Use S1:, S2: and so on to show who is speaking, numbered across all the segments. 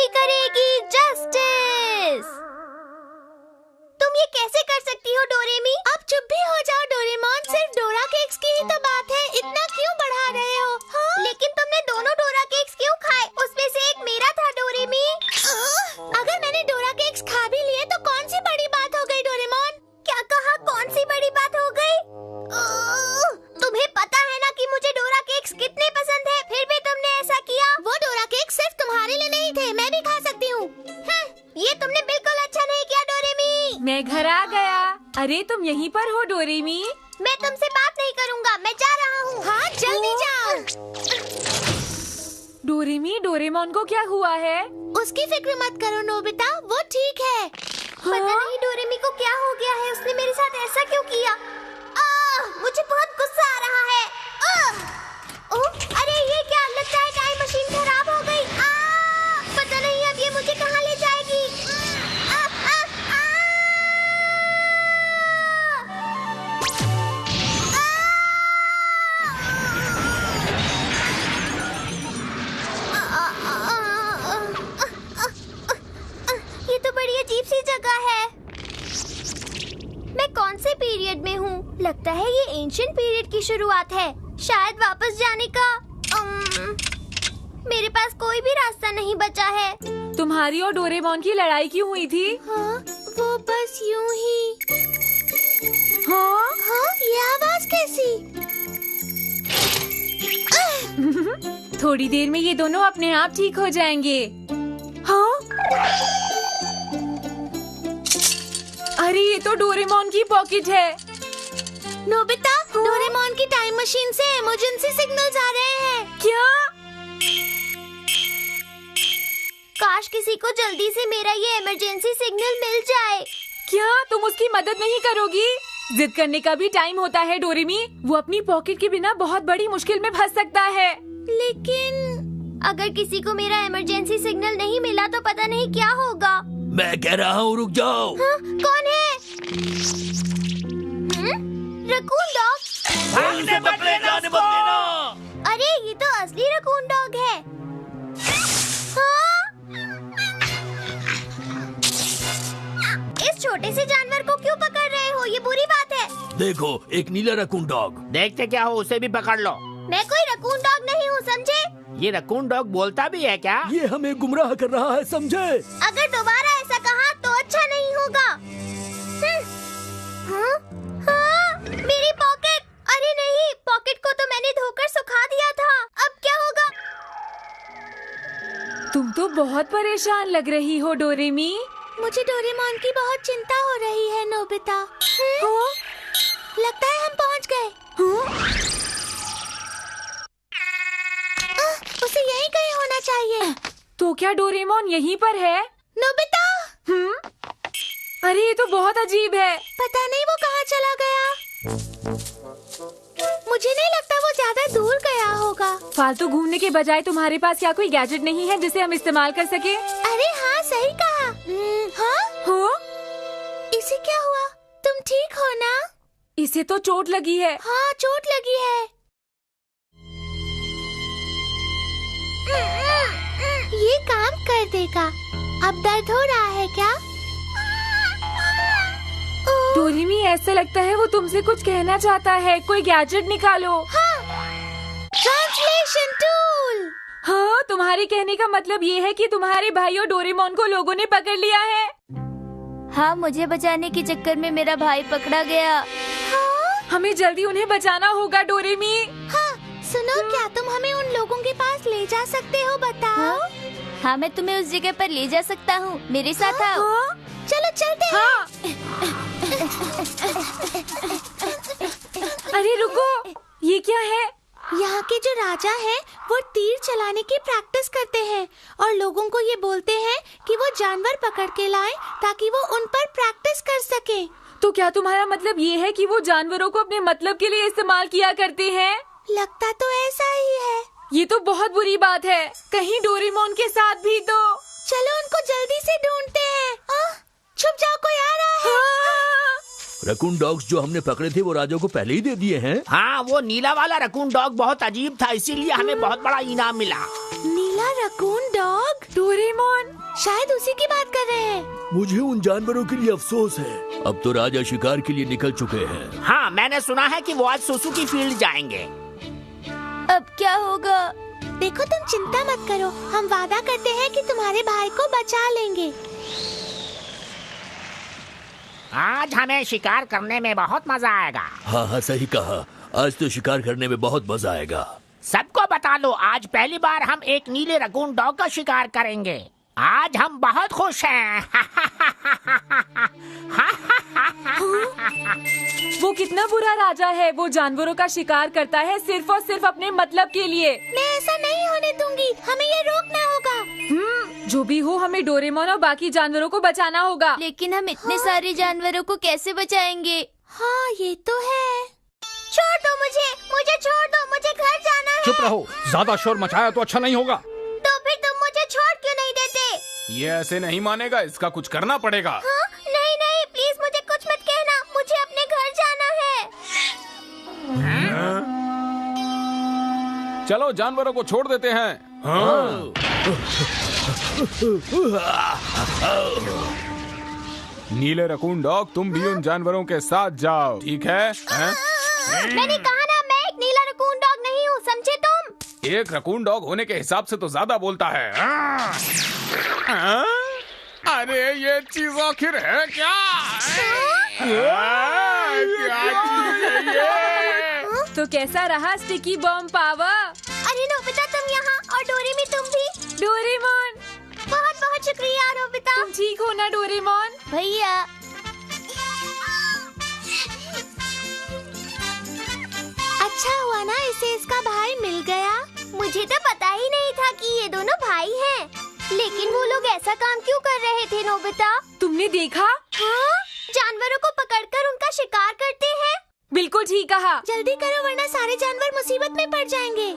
S1: पूरी करेगी जस्टिस। तुम ये कैसे कर सकती हो डोरेमी?
S2: अब चुप भी हो जाओ डोरेमोन, सिर्फ डोरा केक्स की ही तो बात है, इतना क्यों बढ़ा रहे हो? हाँ?
S1: लेकिन तुमने दोनों डोरा केक्स क्यों खाए? उसमें से एक मेरा था डोरेमी।
S2: अगर मैंने डोरा केक्स खा भी लिए तो कौन सी बड़ी बात हो गई डोरेमोन?
S1: क्या कहा? कौन सी बड़ी बात हो गई? तुम्हें पता है ना कि मुझे डोरा केक्स कितने पसंद है, फिर भी तुमने ऐसा किया।
S2: वो डोरा केक्स सिर्फ तुम्हारे लिए नहीं थे, मैं भी खा सकती हूँ।
S1: ये तुमने बिल्कुल अच्छा नहीं किया डोरेमी।
S3: मैं घर आ गया। अरे तुम यहीं पर हो डोरेमी?
S1: मैं तुमसे बात नहीं करूँगा, मैं जा रहा हूँ।
S2: हाँ जल्दी जाओ।
S3: डोरेमी, डोरेमोन को क्या हुआ है?
S2: उसकी फिक्र मत करो नोबिता, वो ठीक है।
S1: पता नहीं डोरेमी को क्या हो गया है, उसने मेरे साथ ऐसा क्यों किया? मुझे बहुत गुस्सा आ रहा है। अरे ये क्या, लगता है टाइम मशीन खराब हो गई। पता नहीं अब ये मुझे कहाँ ले जाएगी। ये तो बड़ी अजीब सी जगह है। मैं कौन से पीरियड में हूँ? लगता है ये एंशिएंट पीरियड की शुरुआत है। शायद वापस जाने का मेरे पास कोई भी रास्ता नहीं बचा है।
S3: तुम्हारी और डोरेमोन की लड़ाई क्यों हुई थी?
S2: हाँ, वो बस यूं ही।
S3: हाँ?
S2: हाँ, ये आवाज कैसी?
S3: थोड़ी देर में ये दोनों अपने आप ठीक हो जाएंगे। हाँ? अरे ये तो डोरेमोन की पॉकेट है।
S2: नोबिता, डोरेमोन की टाइम मशीन से इमरजेंसी सिग्नल्स आ रहे हैं।
S3: क्या?
S1: काश किसी को जल्दी से मेरा ये इमरजेंसी सिग्नल मिल जाए।
S3: क्या तुम उसकी मदद नहीं करोगी? जिद करने का भी टाइम होता है डोरेमी। वो अपनी पॉकेट के बिना बहुत बड़ी मुश्किल में फंस सकता है।
S1: लेकिन अगर किसी को मेरा इमरजेंसी सिग्नल नहीं मिला तो पता नहीं क्या होगा।
S4: मैं कह रहा हूँ रुक जाओ।
S1: हाँ, कौन है? Raccoon dog.
S4: भागने मत देना।
S1: अरे ये तो असली रकून डॉग है। हाँ? इस छोटे से जानवर को क्यों पकड़ रहे हो? ये बुरी बात है।
S4: देखो, एक नीला रकून डॉग।
S5: देखते क्या हो, उसे भी पकड़ लो।
S1: मैं कोई रकून डॉग नहीं हूँ, समझे?
S5: ये रकून डॉग बोलता भी है क्या?
S4: ये हमें गुमराह कर रहा है, समझे?
S1: अगर दोबारा ऐसा कहा तो अच्छा नहीं होगा। हाँ? हाँ? मेरी पॉकेट! अरे नहीं, पॉकेट को तो मैंने धोकर सुखा दिया था। अब क्या होगा?
S3: तुम तो बहुत परेशान लग रही हो डोरेमी।
S2: मुझे डोरेमोन की बहुत चिंता हो रही है नोबिता।
S3: हाँ?
S2: लगता है हम पहुंच गए।
S3: हाँ?
S2: उसे यहीं कहीं होना चाहिए।
S3: तो क्या डोरेमोन यहीं पर है?
S2: नोबिता!
S3: अरे ये तो बहुत अजीब है।
S2: पता नहीं वो कहाँ चला गया। मुझे नहीं लगता वो ज्यादा दूर गया होगा।
S3: फालतू घूमने के बजाय तुम्हारे पास क्या कोई गैजेट नहीं है जिसे हम इस्तेमाल कर सके?
S2: अरे हाँ, सही कहा। हाँ?
S3: हो?
S2: इसे क्या हुआ? तुम ठीक हो ना?
S3: इसे तो चोट लगी है।
S2: हाँ, चोट लगी है। ये काम कर देगा। अब दर्द हो रहा है क्या?
S3: डोरेमी, ऐसा लगता है वो तुमसे कुछ कहना चाहता है। कोई गैजेट निकालो।
S2: हाँ, ट्रांसलेशन टूल।
S3: हाँ, तुम्हारे कहने का मतलब ये है कि तुम्हारे भाई और डोरेमोन को लोगों ने पकड़ लिया है।
S1: हाँ, मुझे बचाने के चक्कर में मेरा भाई पकड़ा गया।
S2: हाँ?
S3: हमें जल्दी उन्हें बचाना होगा डोरेमी।
S2: हाँ, सुनो, क्या तुम हमें उन लोगों के पास ले जा सकते हो? बताओ।
S1: हाँ, मैं तुम्हें उस जगह पर ले जा सकता हूँ। मेरे साथ आओ।
S3: हाँ?
S2: चलो चलते हैं।
S3: हाँ। अरे रुको, ये क्या है?
S2: यहाँ के जो राजा हैं, वो तीर चलाने की प्रैक्टिस करते हैं और लोगों को ये बोलते हैं कि वो जानवर पकड़ के लाएं ताकि वो उन पर प्रैक्टिस कर सके।
S3: तो क्या तुम्हारा मतलब ये है कि वो जानवरों को अपने मतलब के लिए इस्तेमाल किया करते हैं?
S2: लगता तो ऐसा ही है।
S3: ये तो बहुत बुरी बात है। कहीं डोरेमोन के साथ भी तो।
S2: चलो उनको जल्दी से ढूंढते हैं। छुप जाओ, कोई आ रहा है।
S3: हाँ।
S4: रकून डॉग्स जो हमने पकड़े थे वो राजा को पहले ही दे दिए हैं।
S5: हाँ, वो नीला वाला रकून डॉग बहुत अजीब था, इसीलिए हमें बहुत बड़ा इनाम मिला।
S2: नीला रकून डॉग?
S3: डोरेमोन,
S2: शायद उसी की बात कर रहे हैं।
S4: मुझे उन जानवरों के लिए अफसोस है। अब तो राजा शिकार के लिए निकल चुके हैं।
S5: हाँ, मैंने सुना है कि वो आज सुसुकी फील्ड जाएंगे।
S1: अब क्या होगा?
S2: देखो तुम चिंता मत करो, हम वादा करते हैं कि तुम्हारे भाई को बचा लेंगे।
S5: आज हमें शिकार करने में बहुत मजा आएगा।
S4: हाँ हाँ, सही कहा। आज तो शिकार करने में बहुत मजा आएगा।
S5: सबको बता लो, आज पहली बार हम एक नीले रकून डॉग का शिकार करेंगे। आज हम बहुत खुश हैं।
S3: वो कितना बुरा राजा है। वो जानवरों का शिकार करता है सिर्फ और सिर्फ अपने मतलब के लिए।
S2: मैं ऐसा नहीं होने दूंगी, हमें ये रोकना होगा।
S3: जो भी हो, हमें डोरेमोन और बाकी जानवरों को बचाना होगा।
S1: लेकिन हम इतने सारे जानवरों को कैसे बचाएंगे?
S2: हाँ ये तो है।
S1: छोड़ दो मुझे छोड़ दो, मुझे घर जाना है।
S6: चुप रहो, ज्यादा शोर मचाया तो अच्छा नहीं होगा।
S1: तो फिर तुम मुझे छोड़ क्यों नहीं देते?
S6: ये ऐसे नहीं मानेगा, इसका कुछ करना पड़ेगा।
S1: हाँ? नहीं नहीं, प्लीज मुझे कुछ मत कहना, मुझे अपने घर जाना है।
S6: चलो जानवरों को छोड़ देते हैं। नीले रकून डॉग, तुम भी उन जानवरों के साथ जाओ, ठीक है?
S1: मैंने कहा ना, मैं एक नीला रकून डॉग नहीं हूँ, समझे तुम?
S6: एक रकून डॉग होने के हिसाब से तो ज्यादा बोलता है। अरे ये चीज आखिर है क्या? क्या चीज है ये?
S3: तो कैसा रहा स्टिकी बम पावर?
S1: अरे नोबिता, तुम यहाँ, और डोरेमी तुम भी।
S3: डोरेमोन,
S1: बहुत बहुत शुक्रिया नोबिता।
S3: तुम ठीक हो ना डोरेमोन?
S1: भैया
S2: अच्छा हुआ ना इसे इसका भाई मिल गया।
S1: मुझे तो पता ही नहीं था कि ये दोनों भाई हैं। लेकिन वो लोग ऐसा काम क्यों कर रहे थे नोबिता?
S3: तुमने देखा?
S1: हाँ? जानवरों को पकड़कर उनका शिकार करते हैं।
S3: बिल्कुल ठीक कहा।
S2: जल्दी करो वरना सारे जानवर मुसीबत में पड़ जाएंगे।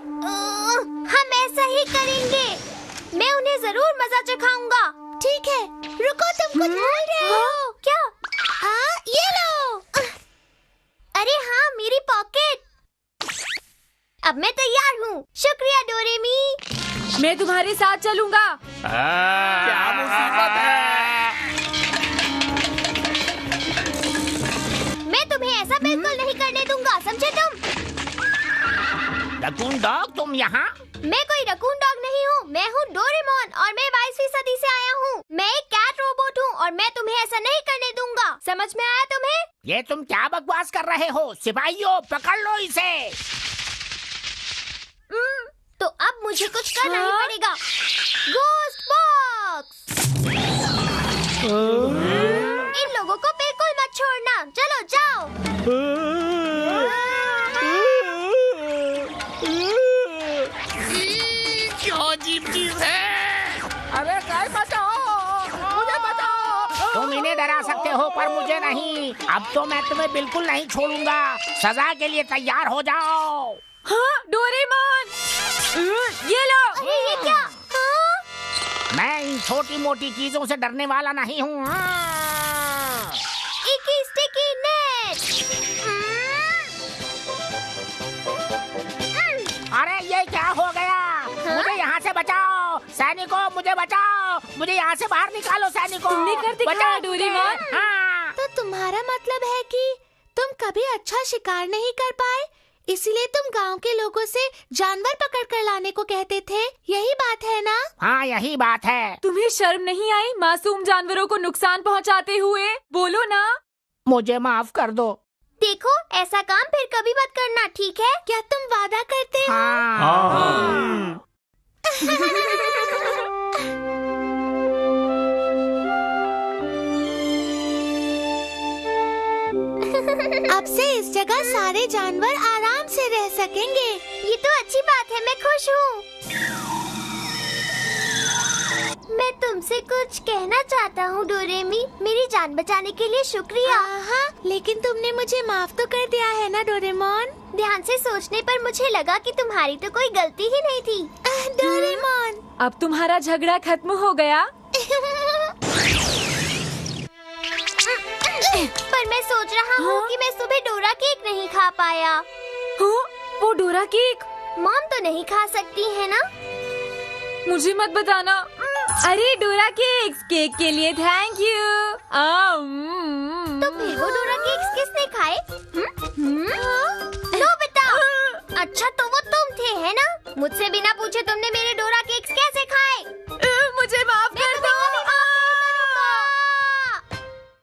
S1: हम ऐसा ही करेंगे। मैं उन्हें जरूर मजा चखाऊंगा।
S2: ठीक है, रुको, तुम कुछ भूल रहे हो।
S1: क्या?
S2: ये लो।
S1: अरे हाँ, मेरी पॉकेट। अब मैं तैयार हूँ। शुक्रिया डोरेमी।
S3: मैं तुम्हारे साथ चलूंगा।
S6: क्या मुसीबत है?
S1: मैं तुम्हें ऐसा बिल्कुल नहीं करने दूंगा, समझे तुम?
S5: रकून डॉग, तुम यहाँ?
S1: मैं कोई रकून डॉग नहीं हूँ, मैं हूँ डोरेमोन और मैं 22वीं सदी से आया हूँ। मैं एक कैट रोबोट हूँ और मैं तुम्हें ऐसा नहीं करने दूंगा। समझ में आया तुम्हें?
S5: ये तुम क्या बकवास कर रहे हो? सिपाहियों, पकड़ लो इसे।
S1: तो अब मुझे कुछ करना ही
S3: हाँ?
S1: पड़ेगा। Ghost box. इन लोगों को बिल्कुल मत छोड़ना। चलो जाओ।
S5: क्यों अजीब चीज है? अरे काय बचाओ, मुझे बचाओ। तुम इन्हें डरा सकते हो पर मुझे नहीं। अब तो मैं तुम्हें बिल्कुल नहीं छोड़ूंगा। सजा के लिए तैयार हो जाओ।
S3: हाँ डोरेमोन, ये लो।
S1: अरे ये क्या? हाँ?
S5: मैं इन छोटी मोटी चीजों से डरने वाला नहीं हूँ।
S1: इकी स्टिकी नेट।
S5: अरे ये क्या हो गया? मुझे यहाँ से बचाओ सैनिकों, मुझे बचाओ। मुझे यहाँ से बाहर निकालो सैनिकों।
S3: तुमने कर दिखाया
S5: बचाओ
S3: डोरेमोन।
S5: मुझे। हाँ।
S2: तो तुम्हारा मतलब है कि तुम कभी अच्छा शिकार नहीं कर पाए, इसीलिए तुम गांव के लोगों से जानवर पकड़ कर लाने को कहते थे, यही बात है ना?
S5: हाँ यही बात है।
S3: तुम्हें शर्म नहीं आई मासूम जानवरों को नुकसान पहुंचाते हुए? बोलो ना।
S5: मुझे माफ कर दो।
S1: देखो, ऐसा काम फिर कभी मत करना, ठीक है?
S2: क्या तुम वादा करते हो?
S5: हाँ।
S2: अब से इस जगह सारे जानवर आराम से रह सकेंगे।
S1: ये तो अच्छी बात है, मैं खुश हूँ। मैं तुमसे कुछ कहना चाहता हूँ डोरेमी। मेरी जान बचाने के लिए शुक्रिया।
S2: हाँ, लेकिन तुमने मुझे माफ तो कर दिया है ना डोरेमोन?
S1: ध्यान से सोचने पर मुझे लगा कि तुम्हारी तो कोई गलती ही नहीं थी।
S2: डोरेमोन,
S3: अब तुम्हारा झगड़ा खत्म हो गया?
S1: पर मैं सोच रहा हूँ कि मैं सुबह डोरा केक नहीं खा पाया।
S3: हो, वो डोरा केक?
S1: मॉम तो नहीं खा सकती है ना?
S3: मुझे मत बताना। अरे डोरा केक्स, केक के लिए थैंक यू।
S1: तो फिर वो डोरा केक्स किसने खाए? लो बेटा। अच्छा तो वो तुम थे, है ना? मुझसे बिना पूछे तुमने मेरे डोरा